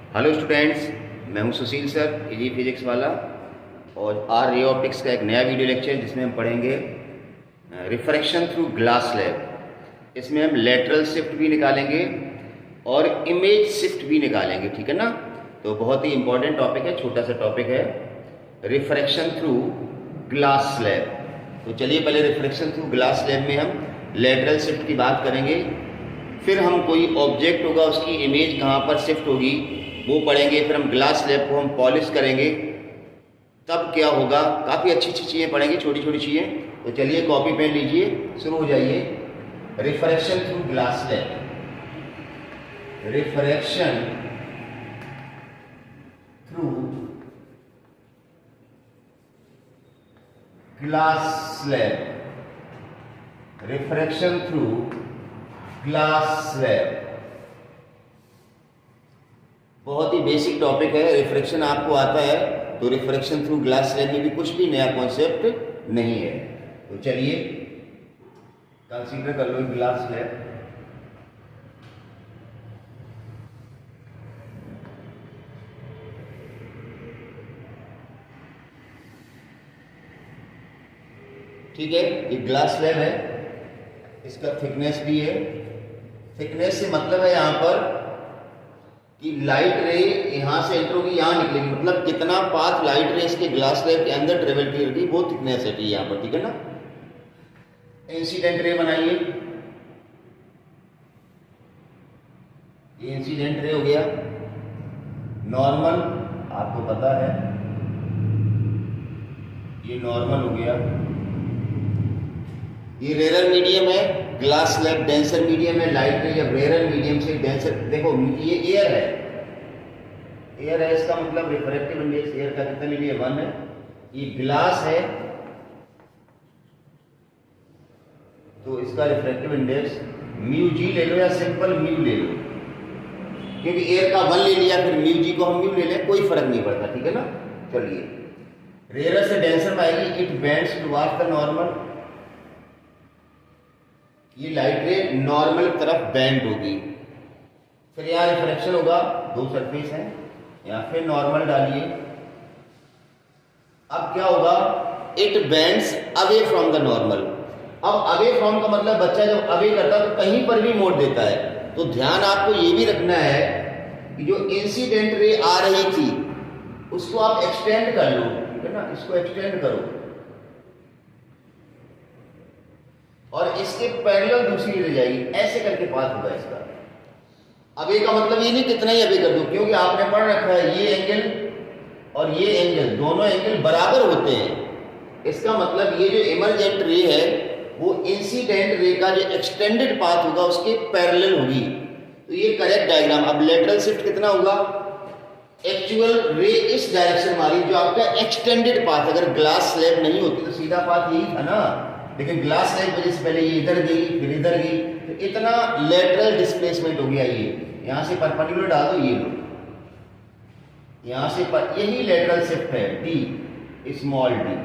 Hello students, मैं हूं सुशील sir, easy physics वाला। और आर रे ऑप्टिक्स का एक नया वीडियो लेक्चर जिसमें हम पढ़ेंगे रिफ्रैक्शन थ्रू ग्लास स्लैब। इसमें हम लेटरल शिफ्ट भी निकालेंगे और इमेज शिफ्ट भी निकालेंगे, ठीक है ना। तो बहुत ही इंपॉर्टेंट टॉपिक है, छोटा सा टॉपिक है, रिफ्रैक्शन थ्रू ग्लास स्लैब। तो चलिए पहले रिफ्रैक्शन थ्रू ग्लास स्लैब में हम लेटरल शिफ्ट की बात करेंगे, फिर हम कोई ऑब्जेक्ट होगा उसकी इमेज कहाँ पर शिफ्ट होगी वो पढ़ेंगे, फिर हम ग्लास स्लैब को हम पॉलिश करेंगे, तब क्या होगा। काफ़ी अच्छी अच्छी चीज़ें पढ़ेंगे, छोटी छोटी चीज़ें। तो चलिए कॉपी पेन लीजिए, शुरू हो जाइए। Refraction through glass slab, refraction through glass slab, refraction through glass slab. बहुत ही बेसिक टॉपिक है, रिफ्रैक्शन आपको आता है तो रिफ्रैक्शन थ्रू ग्लास स्लैब में भी कुछ भी नया कॉन्सेप्ट नहीं है। तो चलिए कंसीडर कर लो ग्लास स्लैब। ठीक है, ये ग्लास स्लैब है, इसका थिकनेस भी है। थिकनेस से मतलब है यहाँ पर कि लाइट रे यहाँ से एंटर होगी, यहाँ निकलेगी, मतलब कितना पाथ लाइट रे इसके ग्लास स्लैब के अंदर ट्रेवल करेगी वो थिकनेस है यहाँ पर, ठीक है ना। इंसिडेंट रे बनाइए, ये इंसिडेंट रे हो गया। नॉर्मल आपको पता है, ये नॉर्मल हो गया। ये रेयर मीडियम है, ग्लास स्लैब डेंसर मीडियम है, लाइट रे या रेयर मीडियम से डेंसर। देखो ये एयर है, एयर है, इसका मतलब रिफ्रैक्टिव इंडेक्स एयर का कितना ले लिया, 1 है। ये ग्लास है तो इसका रिफ्रैक्टिव इंडेक्स म्यू जी ले लो या सिंपल म्यू ले लो, क्योंकि एयर का 1 ले लिया, फिर म्यू जी को हम म्यू ले लें, कोई फर्क नहीं पड़ता, ठीक है ना। चलिए रेयर से डेंसर में आएगी, it bends towards the normal. ये लाइट रे नॉर्मल तरफ बेंड होगी, फिर यहाँ रिफ्रैक्शन होगा, दो सरफेस हैं, यहाँ फिर नॉर्मल डालिए। अब क्या होगा, it bends away from the normal. अब अवे फ्रॉम का मतलब बच्चा जब अवे करता है तो कहीं पर भी मोड़ देता है। तो ध्यान आपको ये भी रखना है कि जो इंसिडेंट रे आ रही थी उसको आप एक्सटेंड कर लो, ठीक है ना, इसको एक्सटेंड करो और इसके पैरेलल दूसरी रह जाएगी, ऐसे करके पास होगा इसका। अबे का मतलब ये नहीं कितना ही अबे कर दो, क्योंकि आपने पढ़ रखा है ये एंगल और ये एंगल, दोनों एंगल बराबर होते हैं। इसका मतलब ये जो इमर्जेंट रे है वो इंसिडेंट रे का जो एक्सटेंडेड पाथ होगा उसके पैरेलल होगी। तो ये करेक्ट डायग्राम। अब लेटरल शिफ्ट कितना होगा, एक्चुअल रे इस डायरेक्शन मारी, जो आपका एक्सटेंडेड पाथ। अगर ग्लास स्लैब नहीं होती तो सीधा पाथ यही था ना, लेकिन ग्लास स्लैब वजह से पहले ये इधर गई फिर इधर गई, तो इतना लेटरल डिस्प्लेसमेंट हो गया। ये यहां से परपेंडिकुलर डाल दो, ये लो यहां से यही लेटरल शिफ्ट है, डी स्मॉल डी,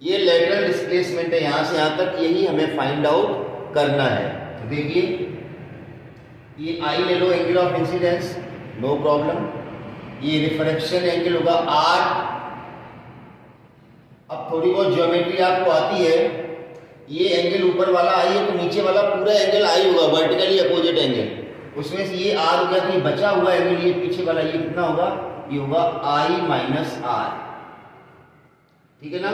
ये लेटरल डिस्प्लेसमेंट है यहां से यहां तक, यही हमें फाइंड आउट करना है। तो देखिए ये आई ले लो, angle of incidence, no problem. ये रिफ्रैक्शन एंगल होगा आर। अब थोड़ी बहुत ज्योमेट्री आपको आती है, ये एंगल ऊपर वाला आई है तो नीचे वाला पूरा एंगल आई होगा, वर्टिकली अपोजिट एंगल, उसमें से ये आर हो गया, तो ये बचा हुआ एंगल ये पीछे वाला ये कितना होगा, ये होगा आई माइनस आर, ठीक है ना।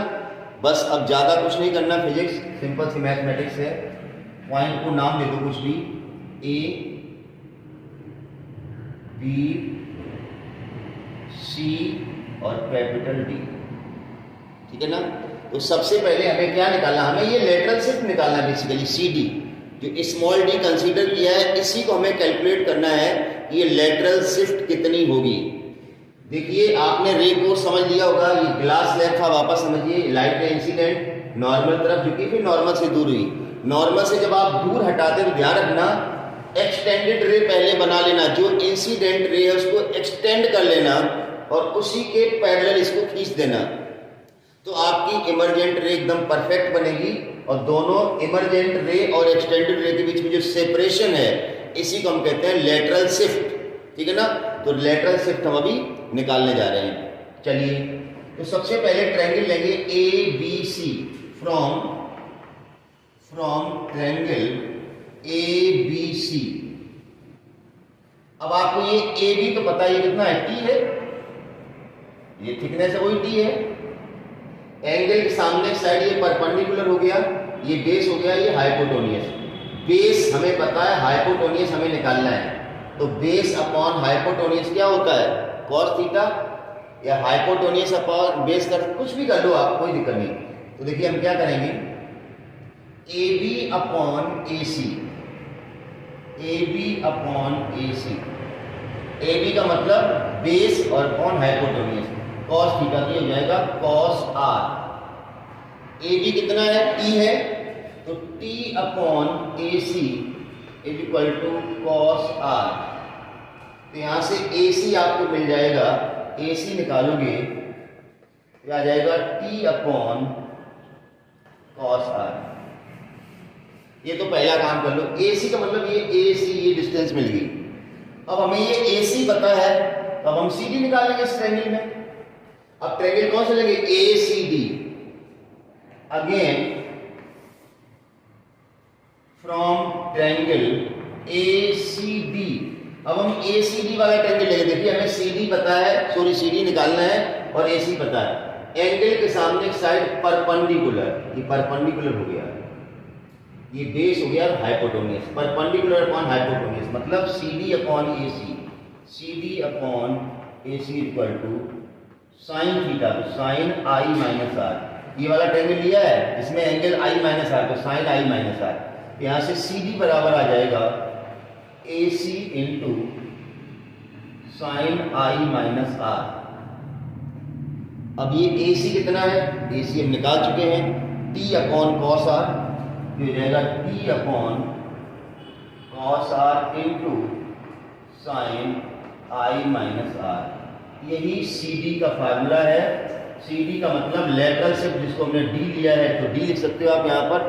बस अब ज्यादा कुछ नहीं करना, फिजिक्स सिंपल सी मैथमेटिक्स है। पॉइंट को नाम दे दो कुछ भी, ए बी सी और कैपिटल डी, ठीक है ना। तो सबसे पहले हमें क्या निकालना, हमें ये लेटरल शिफ्ट निकालना है बेसिकली, सी डी जो स्मॉल डी कंसीडर किया है, इसी को हमें कैलकुलेट करना है कि ये लेटरल शिफ्ट कितनी होगी। देखिए आपने रे को समझ लिया होगा, ये ग्लास स्लैब था, वापस समझिए, लाइट रे इंसिडेंट नॉर्मल तरफ झुकी, फिर नॉर्मल से दूर हुई। नॉर्मल से जब आप दूर हटाते तो ध्यान रखना एक्सटेंडेड रे पहले बना लेना, जो इंसिडेंट रे है उसको एक्सटेंड कर लेना और उसी के पैरेलल इसको खींच देना, तो आपकी इमर्जेंट रे एकदम परफेक्ट बनेगी। और दोनों इमर्जेंट रे और एक्सटेंडेड रे के बीच में जो सेपरेशन है इसी को हम कहते हैं लेटरल शिफ्ट। ठीक है ना। तो लेटरल शिफ्ट हम अभी निकालने जा रहे हैं। चलिए, तो सबसे पहले ट्रायंगल लेंगे A B C, from triangle A B C. अब आपको ये ए बी तो पता है, ये कितना है, टी है, ये थिकनेस है, वही टी है। एंगल के सामने साइड ये परपेंडिकुलर हो गया, ये बेस हो गया, ये हाइपोटेन्यूज। बेस हमें पता है, हाइपोटेन्यूज हमें निकालना है। तो बेस अपॉन हाइपोटेन्यूज क्या होता है, cos थीटा, या हाइपोटेन्यूज अपॉन बेस कर, कुछ भी कर लो आप, कोई दिक्कत नहीं। तो देखिए हम क्या करेंगे, A B upon A C, A B upon A C. A B का मतलब बेस और अपॉन हाइपोटेन्यूज, cos थीटा की हो जाएगा cos r। ए बी कितना है, टी है, तो T upon A C is equal to cos r। तो यहां से ए सी आपको मिल जाएगा, ए सी निकालोगे तो आ जाएगा टी अपॉन cos r। ये तो पहला काम कर लो। ए सी का मतलब ये ए सी, ये डिस्टेंस मिल गई। अब हमें ये ए सी पता है, तो अब हम सी डी निकालेंगे इस ट्रायंगल में। अब ट्रायंगल कौन से लेंगे, A C D. Again from triangle A C D. अब हम ए सी डी वाला ट्रायंगल लेंगे। देखिए हमें सी डी पता है, सॉरी सी डी निकालना है, और ए सी पता है। एंगल के सामने साइड परपेंडिकुलर, ये परपेंडिकुलर हो गया, ये बेस हो गया हाइपोटेन्यूज, परपेंडिकुलर अपॉन हाइपोटेन्यूज, मतलब C D upon A C, C D upon A C equal to sine theta, तो साइन आई माइनस आर। ये वाला ट्रायंगल लिया है, इसमें एंगल आई माइनस आर, तो साइन आई माइनस आर। यहाँ से सी डी बराबर आ जाएगा A C into sine i minus r. अब ये ए सी कितना है, ए सी हम निकाल चुके हैं, टी अपॉन कॉस आर, हो जाएगा T upon cos r into sine i minus r. यही सी डी का फार्मूला है। सी डी का मतलब लेटरल शिफ्ट, जिसको हमने डी लिया है, तो डी लिख सकते हो आप यहाँ पर,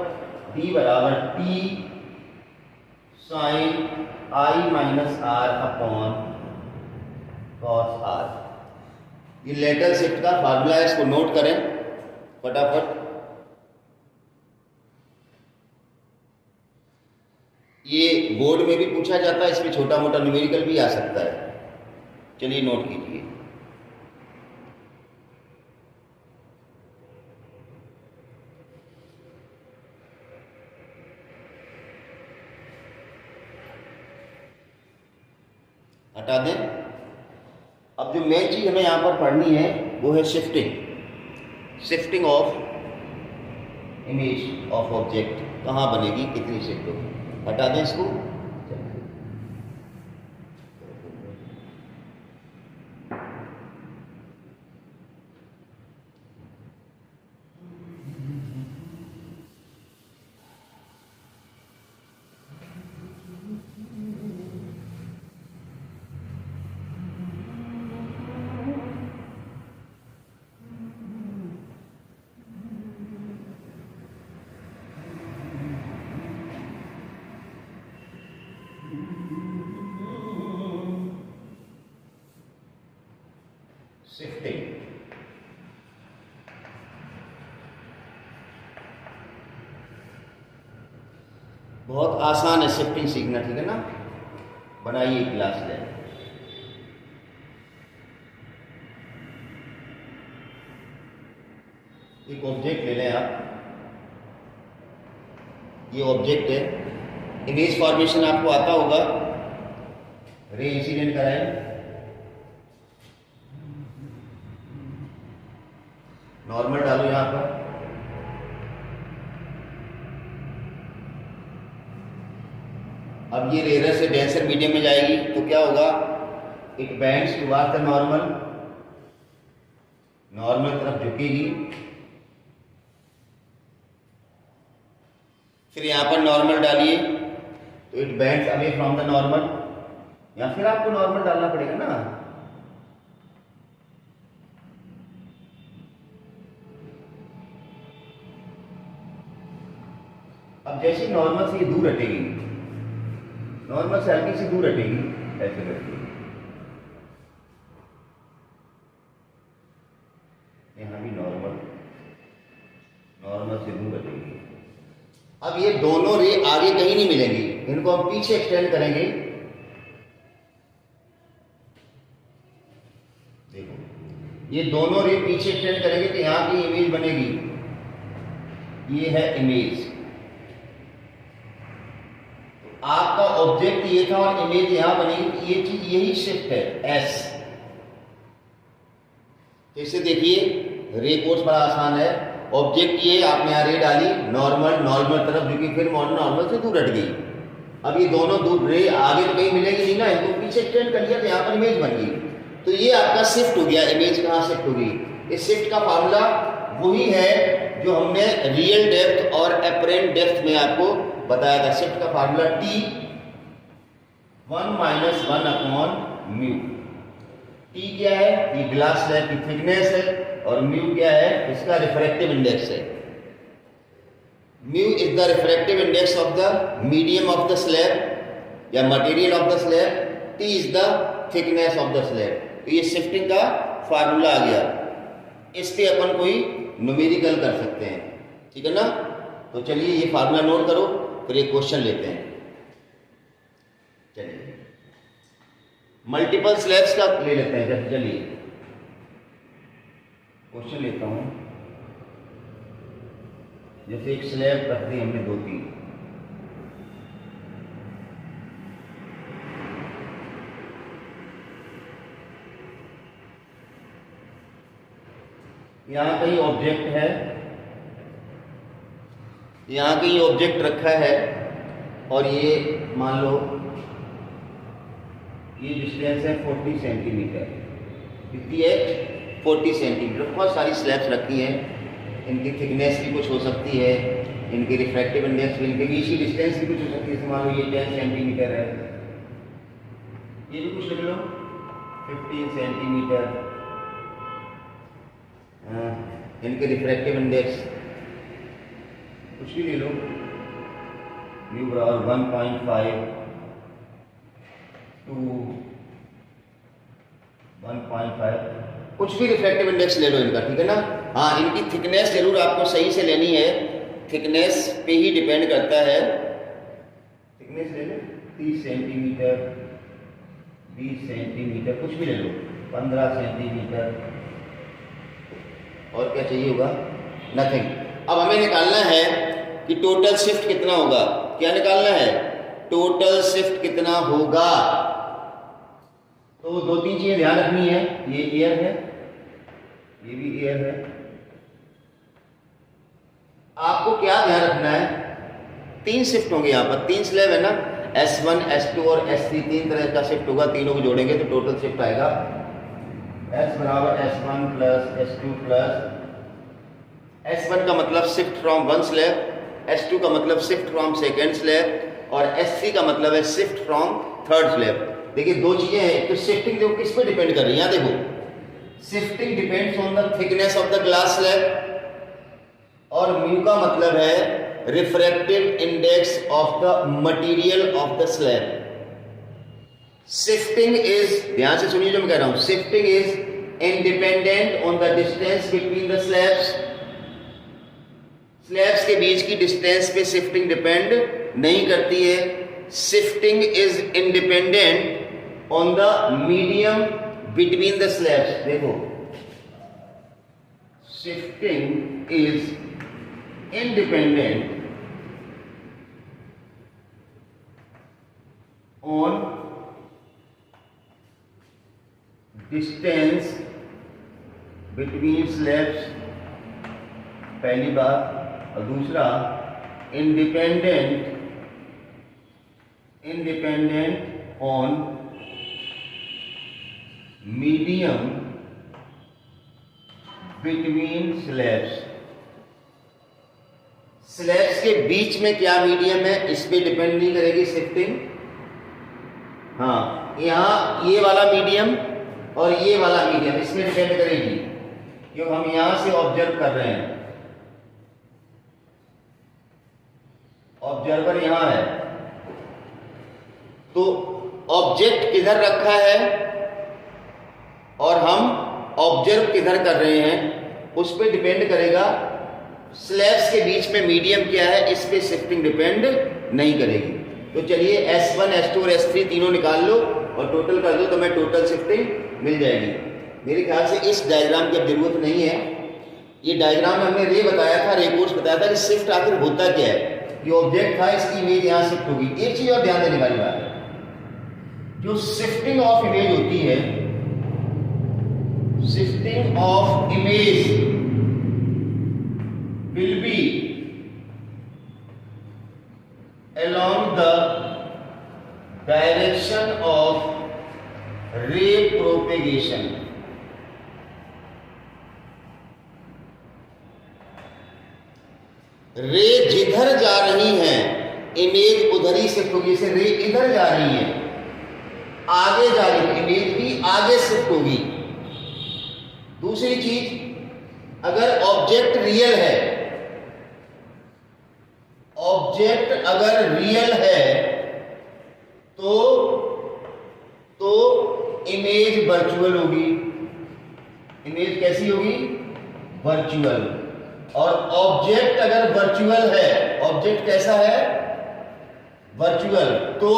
डी बराबर T sine i minus r upon cos r. ये लेटरल शिफ्ट का फार्मूला है, इसको नोट करें फटाफट। ये बोर्ड में भी पूछा जाता है, इसमें छोटा मोटा न्यूमेरिकल भी आ सकता है। चलिए नोट कीजिए। हटा दें। अब जो मेन चीज हमें यहां पर पढ़नी है वो है shifting, shifting of image of object. कहाँ बनेगी, कितनी शिफ्ट होगी, हटा दें इसको। शिफ्टिंग बहुत आसान है, शिफ्टिंग सीखना, ठीक है ना। बनाइए क्लास ले। एक ऑब्जेक्ट ले लें आप, ये ऑब्जेक्ट है, इमेज फॉर्मेशन आपको आता होगा, रे इंसिडेंट कराएं, नॉर्मल डालो यहां पर। अब ये रेयर से डेंसर मीडियम में जाएगी तो क्या होगा, एक बैंड शुरुआत का नॉर्मल, नॉर्मल तरफ झुकेगी, फिर यहां पर नॉर्मल डालिए तो it bands away from the normal, या फिर आपको नॉर्मल डालना पड़ेगा ना। अब जैसे नॉर्मल से ये दूर हटेगी, नॉर्मल से हल्की से दूर हटेगी, ऐसे करके अब ये दोनों रे आगे कहीं नहीं मिलेंगी, इनको हम पीछे एक्सटेंड करेंगे। देखो ये दोनों रे पीछे एक्सटेंड करेंगे तो यहां की इमेज बनेगी, ये है इमेज। तो आपका ऑब्जेक्ट ये था और इमेज यहां बनेगी, तो ये चीज यही शिफ्ट है एस। जैसे देखिए रे कोर्स बड़ा आसान है। ऑब्जेक्ट ये आपने यहाँ रे डाली नॉर्मल तरफ, जो कि फिर नॉर्मल से दूर हट गई। अब ये दोनों दूर रे आगे तो कहीं मिलेगी नहीं ना, इनको पीछे एक्सटेंड कर लिया तो यहाँ पर इमेज बन गई। तो ये आपका शिफ्ट हो गया। इमेज कहाँ शिफ्ट होगी? इस शिफ्ट का फार्मूला वही है जो हमने रियल डेप्थ और अपरेंट डेप्थ में आपको बताया था। शिफ्ट का फार्मूला T 1 - 1/μ। T क्या है? ये ग्लास स्लैब की थिकनेस है, और म्यू क्या है? इसका रिफ्रैक्टिव इंडेक्स है। Mu is the refractive index of the medium of the slab या material of the slab. T is the thickness of the slab. तो ये शिफ्टिंग का फार्मूला आ गया। इस पे अपन कोई न्यूमेरिकल कर सकते हैं, ठीक है ना? तो चलिए ये फार्मूला नोट करो, फिर एक क्वेश्चन लेते हैं। चलिए मल्टीपल स्लैब्स का ले लेते हैं। चलिए क्वेश्चन लेता हूं। जैसे एक स्लैब रख दी हमने 2-3, यहां कहीं ऑब्जेक्ट है, यहां कहीं ऑब्जेक्ट रखा है, और ये मान लो ये डिस्टेंस है 40 सेंटीमीटर। कितनी है? 40 सेंटीमीटर। बहुत सारी स्लैब्स रखी हैं, इनकी थिकनेस भी कुछ हो सकती है, इनके रिफ्रैक्टिव इंडेक्स भी, इनके बीच की डिस्टेंस भी कुछ हो सकती है। मान लो ये 10 सेंटीमीटर है, ये भी कुछ ले लो 15 सेंटीमीटर। इनके रिफ्रैक्टिव इंडेक्स कुछ भी ले लो, म्यू बराबर 1.5 to 1.5, कुछ भी रिफ्रैक्टिव इंडेक्स ले लो इनका, ठीक है ना? हाँ, इनकी थिकनेस जरूर आपको सही से लेनी है, थिकनेस पे ही डिपेंड करता है। थिकनेस ले लो 30 सेंटीमीटर, 20 सेंटीमीटर, कुछ भी ले लो, 15 सेंटीमीटर। और क्या चाहिए होगा? नथिंग। अब हमें निकालना है कि टोटल शिफ्ट कितना होगा। क्या निकालना है? टोटल शिफ्ट कितना होगा। तो 2-3 चीजें ध्यान रखनी है। ये एयर है, ये भी एयर है। आपको क्या ध्यान रखना है? 3 शिफ्ट होंगे यहाँ पर, 3 स्लैब है ना, S1, S2 और S3, 3 तरह का शिफ्ट होगा। तीनों को जोड़ेंगे तो टोटल शिफ्ट आएगा S बराबर S1 plus S2 plus S1 का मतलब shift from one slab, S2 का मतलब शिफ्ट फ्रॉम सेकेंड स्लैब, और S3 का मतलब है शिफ्ट फ्रॉम थर्ड स्लैब। देखिए 2 चीजें हैं। तो शिफ्टिंग देखो किस पे डिपेंड कर रही है। यहाँ देखो shifting depends on the thickness of the glass slab, और म्यू का मतलब है refractive index of the material of the slab. Shifting is, ध्यान से सुनिए जो मैं कह रहा हूं, shifting is independent on the distance between the slabs. Slabs के बीच की डिस्टेंस पे शिफ्टिंग डिपेंड नहीं करती है। Shifting is independent on the medium between the slabs. देखो shifting is independent on distance between slabs, पहली बात। और दूसरा independent on medium between slabs. Slabs के बीच में क्या मीडियम है इस पे डिपेंड नहीं करेगी शिफ्टिंग। हाँ, यहां ये वाला मीडियम और ये वाला मीडियम इसमें डिपेंड करेगी, क्योंकि हम यहां से ऑब्जर्व कर रहे हैं। ऑब्जर्वर यहां है, तो ऑब्जेक्ट किधर रखा है और हम ऑब्जर्व किधर कर रहे हैं उस पर डिपेंड करेगा स्लैब्स के बीच में मीडियम क्या है, इस पे शिफ्टिंग डिपेंड नहीं करेगी। तो चलिए S1, S2 और S3 तीनों निकाल लो और टोटल कर दो, तो मैं टोटल शिफ्टिंग मिल जाएगी। मेरे ख्याल से इस डायग्राम की अब जरूरत नहीं है। ये डायग्राम में हमने रे बताया था, रे कोर्स बताया था कि शिफ्ट आखिर होता क्या है। ये ऑब्जेक्ट था, इसकी इमेज यहाँ शिफ्ट होगी। एक चीज और ध्यान देने वाली बात है, जो शिफ्टिंग ऑफ इमेज होती है, shifting of image will be along the direction of ray propagation. रे जिधर जा रही है इमेज उधर ही शिफ्ट होगी। जैसे रे इधर जा रही है, आगे जा रही है, इमेज भी आगे शिफ्ट होगी। दूसरी चीज, अगर ऑब्जेक्ट रियल है, ऑब्जेक्ट अगर रियल है तो इमेज वर्चुअल होगी। इमेज कैसी होगी? वर्चुअल। और ऑब्जेक्ट अगर वर्चुअल है, ऑब्जेक्ट कैसा है? वर्चुअल, तो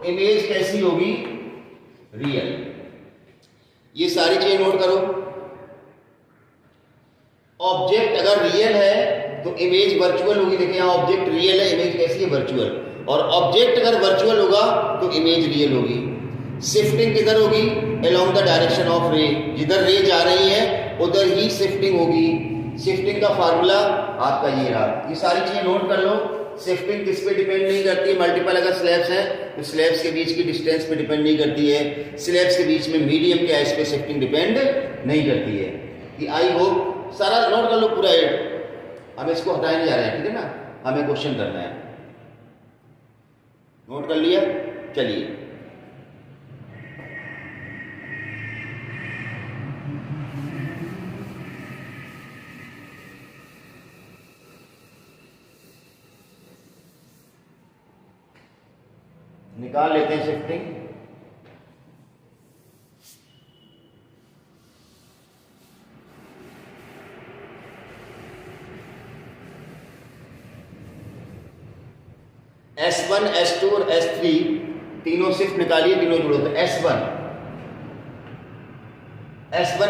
इमेज कैसी होगी? रियल। ये सारी चीजें नोट करो। ऑब्जेक्ट अगर रियल है तो इमेज वर्चुअल होगी। देखिए यहाँ ऑब्जेक्ट रियल है, इमेज कैसी है? वर्चुअल। और ऑब्जेक्ट अगर वर्चुअल होगा तो इमेज रियल होगी। शिफ्टिंग किधर होगी? अलोंग द डायरेक्शन ऑफ रे। जिधर रे जा रही है उधर ही शिफ्टिंग होगी। शिफ्टिंग का फार्मूला आपका ये रहा। ये सारी चीजें नोट कर लो। शिफ्टिंग किस पे डिपेंड नहीं करती? मल्टीपल अगर स्लैब्स हैं तो स्लैब्स के बीच की डिस्टेंस पे डिपेंड नहीं करती है। स्लैब्स के बीच में मीडियम क्या है, इस पे शिफ्टिंग डिपेंड नहीं करती है। कि आई होप सारा नोट कर लो पूरा। हम इसको हटाए नहीं जा रहे हैं, ठीक है ना? हमें क्वेश्चन करना है। नोट कर लिया? चलिए निकाल लेते हैं शिफ्टिंग। S1, S2 और S3 तीनों शिफ्ट निकालिए, तीनों जुड़ो। तो S1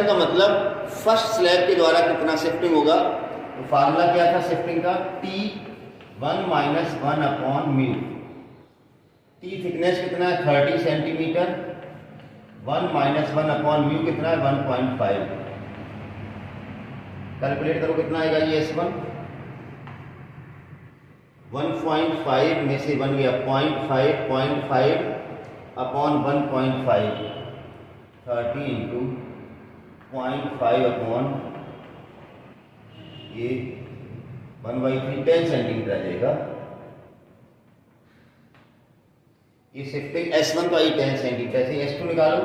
का मतलब फर्स्ट स्लैब के द्वारा कितना शिफ्टिंग होगा। तो फार्मूला क्या था शिफ्टिंग का? T1 - 1 upon mu. T thickness कितना है? 30 सेंटीमीटर। 1 - 1 अपॉन म्यू कितना है? 1.5। कैलकुलेट करो कितना आएगा ये S1। 1.5 में से 1 गया 0.5 अपॉन 1.5, 30 इंटू 0.5 अपॉन ये 1/3, 10 सेंटीमीटर आ जाएगा। ये शिफ्टिंग S1 तो आई 10 सेंटीमीटर। ऐसे S2 निकालो।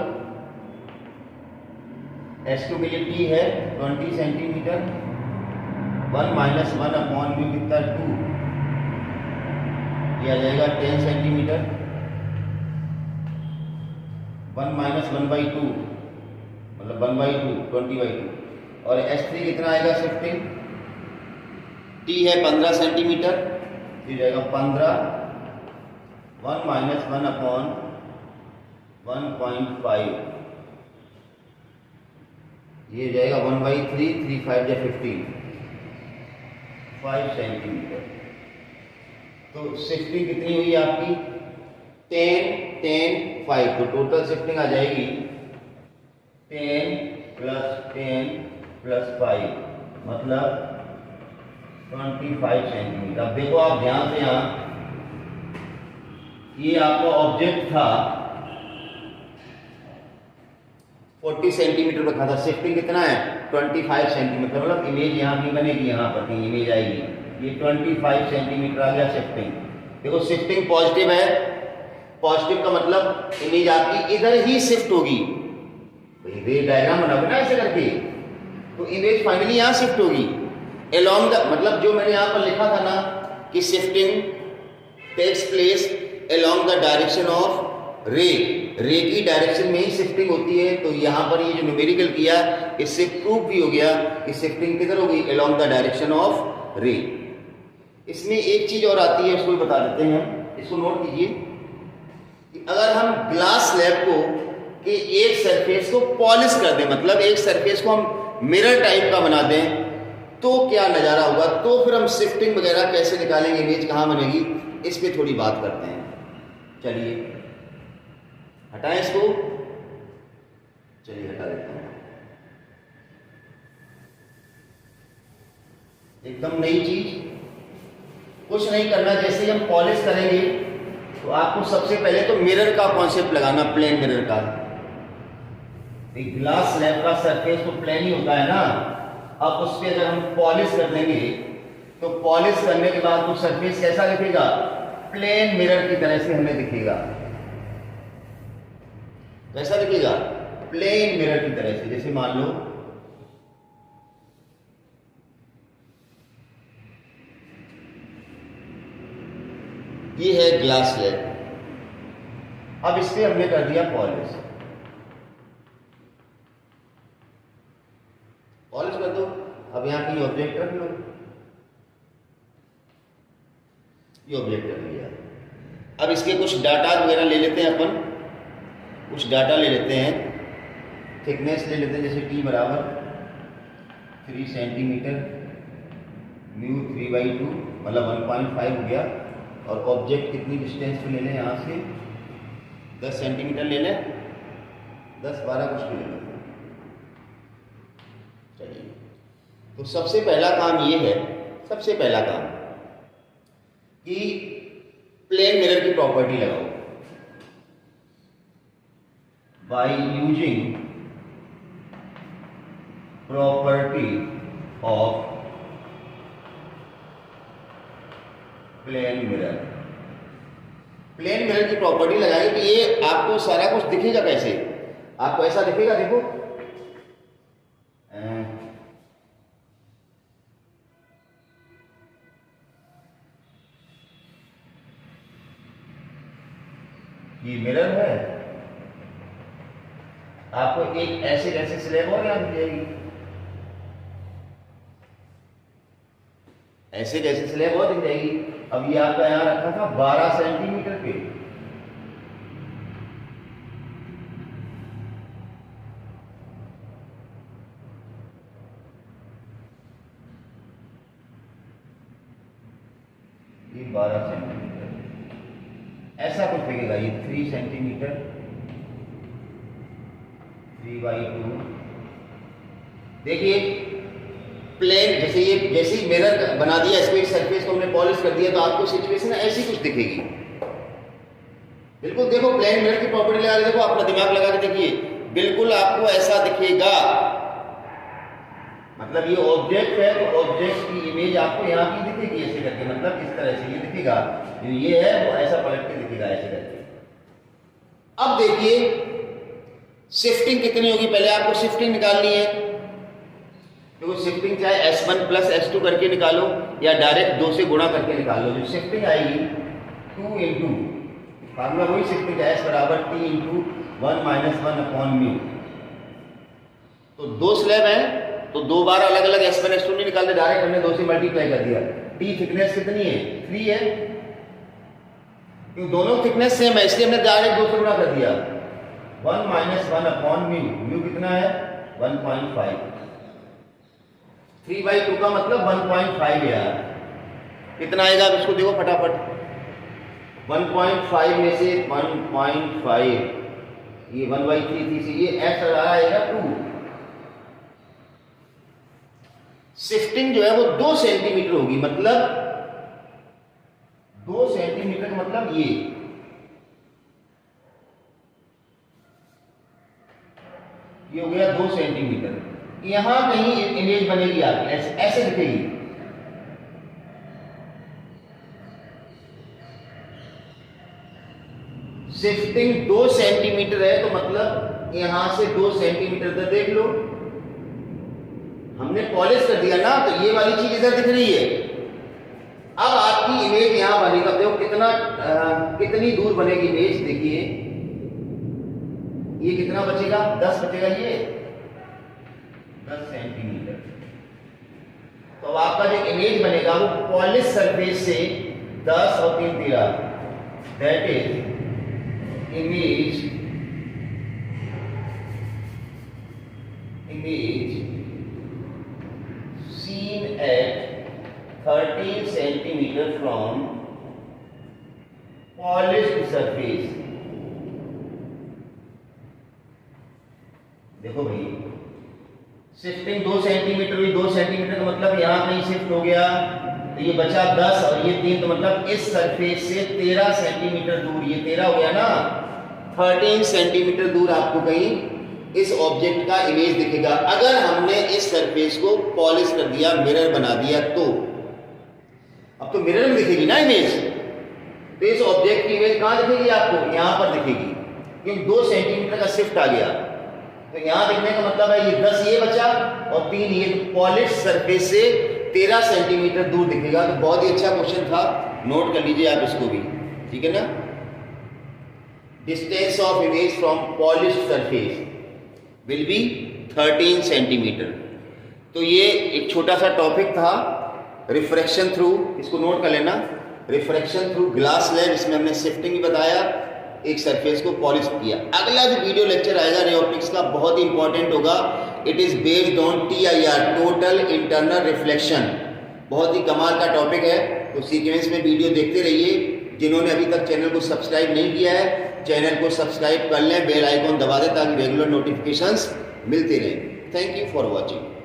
S2 के लिए T है 20 सेंटीमीटर। 1 - 1 अपॉन म्यू कितना? 2। ये आ जाएगा 10 सेंटीमीटर। 1 - 1/2 मतलब 1/2, 20/2। और S3 कितना आएगा शिफ्टिंग? T है 15 सेंटीमीटर। ये जाएगा 15। 1 - 1 अपॉन 1.5, ये जाएगा 1/3, 3 5 या 15, 5 सेंटीमीटर। तो शिफ्टिंग कितनी हुई आपकी? 10, 10, 5। तो टोटल शिफ्टिंग आ जाएगी 10 + 10 + 5 मतलब 25 सेंटीमीटर। अब देखो आप ध्यान से, यहाँ ये आपका ऑब्जेक्ट था 40 सेंटीमीटर रखा था। शिफ्टिंग कितना है? 25 सेंटीमीटर। मतलब इमेज यहाँ की बनेगी, यहाँ पर कहीं इमेज आएगी। ये 25 सेंटीमीटर आ गया शिफ्टिंग। देखो शिफ्टिंग पॉजिटिव है। पॉजिटिव का मतलब इमेज आपकी इधर ही शिफ्ट होगी। रे डायग्राम बनाओगे ना ऐसे करके, तो इमेज फाइनली यहाँ शिफ्ट होगी। अलोंग द मतलब जो मैंने यहाँ पर लिखा था ना कि shifting takes place along the direction of रे, रे की डायरेक्शन में ही शिफ्टिंग होती है। तो यहाँ पर ये जो न्यूमेरिकल किया इससे प्रूव भी हो गया कि शिफ्टिंग किधर होगी, अलोंग द डायरेक्शन ऑफ रे। इसमें एक चीज और आती है, उसको भी बता देते हैं हम, इसको नोट कीजिए कि अगर हम ग्लास स्लैब को के एक सरफेस को पॉलिश कर दें, मतलब एक सरफेस को हम मिरर टाइप का बना दें, तो क्या नज़ारा होगा। तो फिर हम शिफ्टिंग वगैरह कैसे निकालेंगे, इमेज कहाँ बनेगी, इस पे थोड़ी बात करते हैं। चलिए हटाएं इसको, चलिए हटा देते हैं। एकदम नई चीज, कुछ नहीं करना। जैसे ही हम पॉलिश करेंगे तो आपको सबसे पहले तो मिरर का कॉन्सेप्ट लगाना, प्लेन मिरर का। ग्लास स्लैब का सरफेस तो प्लेन ही होता है ना। अब उस पर अगर हम पॉलिश कर देंगे तो पॉलिश करने के बाद वो सरफेस कैसा दिखेगा, प्लेन मिरर की तरह से हमें दिखेगा। कैसा दिखेगा, प्लेन मिरर की तरह से। जैसे मान लो ये है ग्लास स्लैब, अब इस पे हमने कर दिया पॉलिश। पॉलिश कर दो। अब यहां कहीं ऑब्जेक्ट रख लो, ये ऑब्जेक्ट रख लिया। अब इसके कुछ डाटा वगैरह ले लेते हैं अपन, कुछ डाटा ले लेते हैं। थिकनेस ले लेते हैं, जैसे टी बराबर 3 सेंटीमीटर, म्यू 3/2 मतलब 1.5 हो गया। और ऑब्जेक्ट कितनी डिस्टेंस पे ले लें, यहाँ से 10 सेंटीमीटर ले लें, 10-12 कुछ भी ले लें। चलिए, तो सबसे पहला काम ये है, सबसे पहला काम कि प्लेन मिरर की प्रॉपर्टी लगाओ। By using property of plane mirror. Plane mirror की प्रॉपर्टी लगाएं कि ये आपको सारा कुछ दिखेगा कैसे, आपको ऐसा दिखेगा। देखो ये मिरर है, आपको एक ऐसे जैसे स्लैब और यहाँ दिख जाएगी, ऐसे जैसे स्लैब और दिख जाएगी। अब ये आपका यहां रखा था 12 सेंटीमीटर पे, ये 12 सेंटीमीटर ऐसा कुछ दिखेगा। ये 3 सेंटीमीटर 3/2। देखिए प्लेन, जैसे ये जैसे ही मिरर बना दिया, इसको एक सरफेस को हमने पॉलिश कर दिया, तो आपको सिचुएशन ऐसी कुछ दिखेगी। बिल्कुल देखो, प्लेन मिरर की प्रॉपर्टी लगा के देखो, अपना दिमाग लगा के देखिए, बिल्कुल आपको ऐसा दिखेगा। मतलब ये ऑब्जेक्ट है तो ऑब्जेक्ट की इमेज आपको यहाँ की दिखेगी ऐसे करके, मतलब इस तरह से ये दिखेगा। जो ये है वो ऐसा पलट के दिखेगा ऐसे करके। अब देखिए शिफ्टिंग कितनी होगी, पहले आपको शिफ्टिंग निकालनी है। देखो शिफ्टिंग चाहे S1 + S2 करके निकालो या डायरेक्ट 2 से गुणा करके निकालो। जो शिफ्टिंग आएगी 2 × फार्मूला वही शिफ्टिंग है, S = T × 1 - 1/μ। तो 2 स्लैब है तो 2 बार अलग अलग S1 S2 नहीं निकालते, डायरेक्ट हमने 2 से मल्टीप्लाई कर दिया। T थिकनेस कितनी है, 3 है, क्योंकि दोनों थिकनेस सेम है इसलिए हमने डायरेक्ट 2 से गुणा कर दिया। 1 - 1/μ, म्यू कितना है 1.5। 3/2 का मतलब 1.5 यार, कितना आएगा अब इसको देखो फटाफट। 1.5 में से 1.5, ये 1/3 थी, ये S आएगा 2। शिफ्टिंग जो है वो 2 सेंटीमीटर होगी, मतलब 2 सेंटीमीटर मतलब ये हो गया 2 सेंटीमीटर। यहां कहीं इमेज बनेगी आपकी, ऐसे दिखेगी। शिफ्टिंग 2 सेंटीमीटर है तो मतलब यहां से 2 सेंटीमीटर तक देख लो, हमने पॉलिश कर दिया ना, तो ये वाली चीज इधर दिख रही है। अब आपकी इमेज यहां बनेगी, देखो कितना कितनी दूर बनेगी इमेज, देखिए ये कितना बचेगा, 10 बचेगा, ये 10 सेंटीमीटर। तो अब आपका जो इमेज बनेगा वो पॉलिश सरफेस से 10 और 3 13, that is image seen at 13 centimeter from polished surface। देखो भाई, शिफ्टिंग 2 सेंटीमीटर हुई, 2 सेंटीमीटर का मतलब यहां कहीं शिफ्ट हो गया, तो ये बचा 10 और ये 3, तो मतलब इस सरफेस से 13 सेंटीमीटर दूर, ये 13 हो गया ना, 13 सेंटीमीटर दूर आपको कहीं इस ऑब्जेक्ट का इमेज दिखेगा। अगर हमने इस सरफेस को पॉलिश कर दिया, मिरर बना दिया, तो अब तो मिरर में दिखेगी ना इमेज, तो इस ऑब्जेक्ट की इमेज कहां दिखेगी आपको, यहां पर दिखेगी, क्योंकि 2 सेंटीमीटर का शिफ्ट आ गया। तो यहां दिखने का मतलब है ये 10 ये बचा और 3 ये, पॉलिश सरफेस से 13 सेंटीमीटर दूर दिखेगा। तो बहुत ही अच्छा क्वेश्चन था, नोट कर लीजिए आप इसको भी, ठीक है ना। Distance of image from polished surface will be 13 centimetre. तो ये एक छोटा सा टॉपिक था, रिफ्रैक्शन थ्रू, इसको नोट कर लेना, रिफ्रैक्शन थ्रू ग्लास लैब, इसमें हमने शिफ्टिंग भी बताया, एक सरफेस को पॉलिश किया। अगला जो वीडियो लेक्चर आएगा रे ऑप्टिक्स का, बहुत ही इंपॉर्टेंट होगा, it is based on TIR, total internal reflection, बहुत ही कमाल का टॉपिक है। तो सीक्वेंस में वीडियो देखते रहिए। जिन्होंने अभी तक चैनल को सब्सक्राइब नहीं किया है, चैनल को सब्सक्राइब कर लें, बेल आइकॉन दबा दें ताकि रेगुलर नोटिफिकेशंस मिलते रहें। Thank you for watching.